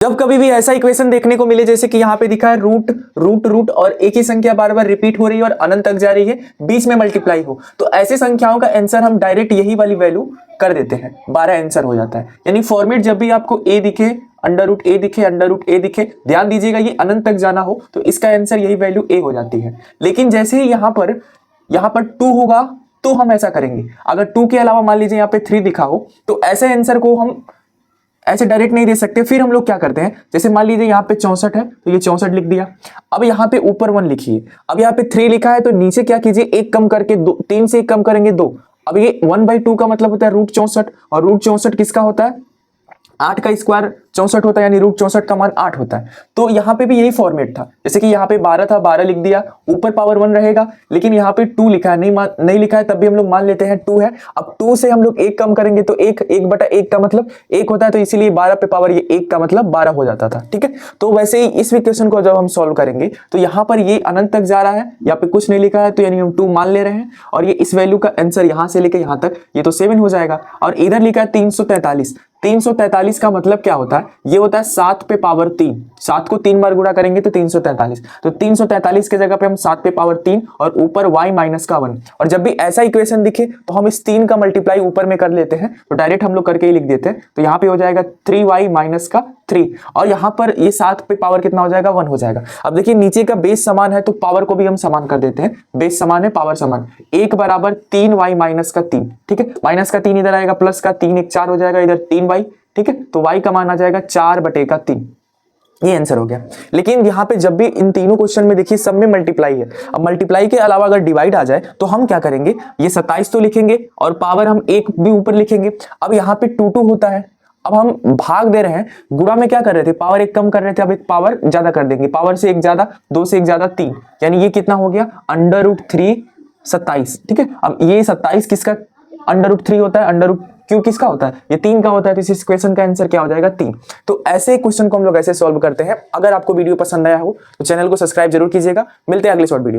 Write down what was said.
जब कभी भी ऐसा इक्वेशन देखने को मिले जैसे कि यहाँ पे दिखा है रूट रूट रूट और एक ही संख्या बार बार रिपीट हो रही है और अनंत तक जा रही है, बीच में मल्टीप्लाई हो, तो ऐसे संख्याओं का आंसर हम डायरेक्ट यही वाली वैल्यू कर देते हैं, 12 आंसर हो जाता है। यानी फॉर्मेट जब भी आपको ए दिखे, अंडर रूट ए दिखे, अंडर रूट ए दिखे, ध्यान दीजिएगा ये अनंत तक जाना हो तो इसका आंसर यही वैल्यू ए हो जाती है। लेकिन जैसे ही यहाँ पर 2 होगा तो हम ऐसा करेंगे, अगर 2 के अलावा मान लीजिए यहाँ पे 3 दिखा हो तो ऐसे आंसर को हम ऐसे डायरेक्ट नहीं दे सकते। फिर हम लोग क्या करते हैं, जैसे मान लीजिए यहाँ पे 64 है तो ये 64 लिख दिया। अब यहाँ पे ऊपर 1 लिखिए, अब यहाँ पे 3 लिखा है तो नीचे क्या कीजिए, 1 कम करके 2, 3 से 1 कम करेंगे 2। अब ये 1/2 का मतलब होता है रूट 64, और रूट 64 किसका होता है, 8 का स्क्वायर 64 होता है, यानी रूट 64 का मान 8 होता है। तो यहाँ पे भी यही फॉर्मेट था, जैसे कि यहाँ पे 12 था, 12 लिख दिया, ऊपर पावर 1 रहेगा, लेकिन यहाँ पे 2 लिखा है, नहीं लिखा है तब भी हम लोग मान लेते हैं 2 है। अब 2 से हम लोग 1 कम करेंगे तो 1/1 का मतलब 1 होता है, तो इसीलिए 12 पे पावर ये 1 का मतलब 12 हो जाता था। ठीक है, तो वैसे ही इस इक्वेशन को जब हम सॉल्व करेंगे तो यहाँ पर ये अनंत तक जा रहा है, यहाँ पे कुछ नहीं लिखा है तो यानी हम 2 मान ले रहे हैं, और ये इस वैल्यू का आंसर यहाँ से लेके यहाँ तक ये तो 7 हो जाएगा। और इधर लिखा है 343, 343 का मतलब क्या होता है, ये होता है 7 पे पावर 3, 7 को 3 बार गुणा करेंगे तो 343, तो 343 के जगह पे हम 7 पे पावर 3 और ऊपर y माइनस का 1। और जब भी ऐसा इक्वेशन दिखे तो हम इस 3 का मल्टीप्लाई ऊपर में कर लेते हैं, तो डायरेक्ट हम लोग करके ही लिख देते हैं। तो यहाँ पे हो जाएगा 3y माइनस का 3, और यहाँ पर ये 7 पे पावर कितना हो जाएगा, 1 हो जाएगा। अब देखिए नीचे का बेस समान है तो पावर को भी हम समान कर देते हैं, बेस समान है पावर समान, 1 बराबर 3y माइनस का 3। ठीक है, माइनस का 3 इधर आएगा, प्लस का 3 1 4 हो जाएगा, इधर 3y। ठीक है, तो y का मान आ जाएगा 4/3, ये आंसर हो गया। लेकिन यहाँ पे जब भी इन तीनों क्वेश्चन में देखिए सब में मल्टीप्लाई है, अब मल्टीप्लाई के अलावा अगर डिवाइड आ जाए तो हम क्या करेंगे, ये 27 तो लिखेंगे और पावर हम 1 भी ऊपर लिखेंगे। अब यहाँ पे 2 होता है, अब हम भाग दे रहे हैं, गुणा में क्या कर रहे थे, पावर 1 कम कर रहे थे, अब एक पावर ज्यादा कर देंगे, पावर से 1 ज्यादा, 2 से 1 ज्यादा 3, यानी ये कितना हो गया, √3 27। ठीक है, अब ये 27 किसका √3 होता है, √q किसका होता है, ये 3 का होता है, तो इस इक्वेशन का आंसर क्या हो जाएगा, 3। तो ऐसे क्वेश्चन को हम लोग ऐसे सॉल्व करते हैं। अगर आपको वीडियो पसंद आया हो तो चैनल को सब्सक्राइब जरूर कीजिएगा। मिलते हैं अगले शॉर्ट वीडियो में।